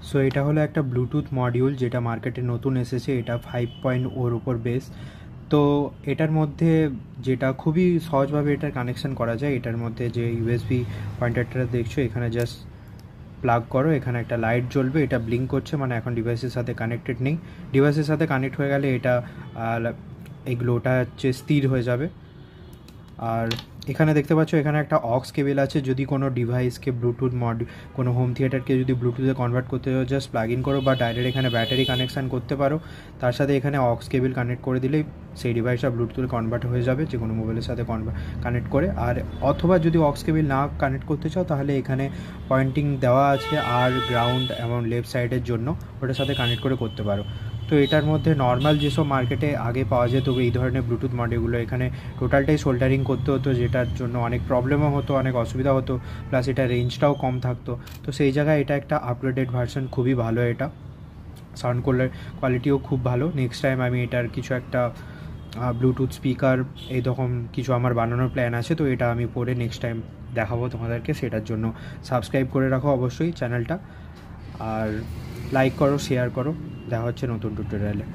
So এটা হলো একটা ব্লুটুথ মডিউল যেটা মার্কেটে নতুন এসেছে, এটা 5.0 উপর বেস। তো এটার মধ্যে যেটা খুবই সহজভাবে এটার কানেকশান করা যায়, এটার মধ্যে যে ইউএসবি পয়েন্টারটা দেখছো এখানে জাস্ট প্লাগ করো, এখানে একটা লাইট জ্বলবে, এটা ব্লিঙ্ক করছে, মানে এখন ডিভাইসের সাথে কানেক্টেড নেই। ডিভাইসের সাথে কানেক্ট হয়ে গেলে এটা এগুলো ওটা হচ্ছে স্থির হয়ে যাবে। আর এখানে দেখতে পাচ্ছ এখানে একটা অক্স কেবেল আছে, যদি কোনো ডিভাইসকে ব্লুটুথ কোনো হোম থিয়েটারকে যদি ব্লুটুথে কনভার্ট করতে চাও জাস্ট প্লাগ ইন করো, বা ডাইরেক্ট এখানে ব্যাটারি কানেকশান করতে পারো। তার সাথে এখানে অক্স কেবেল কানেক্ট করে দিলেই সেই ডিভাইসটা ব্লুটুথে কনভার্ট হয়ে যাবে যে কোনো মোবাইলের সাথে কানেক্ট করে। আর অথবা যদি অক্স কেবেল না কানেক্ট করতে চাও তাহলে এখানে পয়েন্টিং দেওয়া আছে আর গ্রাউন্ড এবং লেফট সাইডের জন্য, ওটার সাথে কানেক্ট করে করতে পারো। তো এটার মধ্যে নর্মাল যেসব মার্কেটে আগে পাওয়া যেত এই ধরনের ব্লুটুথ মডিউলগুলো, এখানে টোটালটাই সোল্ডারিং করতে হতো, যেটার জন্য অনেক প্রবলেমও হতো, অনেক অসুবিধা হতো, প্লাস এটা রেঞ্জটাও কম থাকতো। তো সেই জায়গায় এটা একটা আপগ্রেডেড ভার্সন, খুবই ভালো। এটা সাউন্ড কোয়ালিটিও খুব ভালো। নেক্সট টাইম আমি এটার কিছু একটা ব্লুটুথ স্পিকার এইরকম কিছু আমার বানানোর প্ল্যান আছে, তো এটা আমি পরে নেক্সট টাইম দেখাবো তোমাদেরকে। সেটার জন্য সাবস্ক্রাইব করে রাখো অবশ্যই চ্যানেলটা, আর লাইক করো, শেয়ার করো। দেখা হচ্ছে নতুন টিউটোরিয়ালে।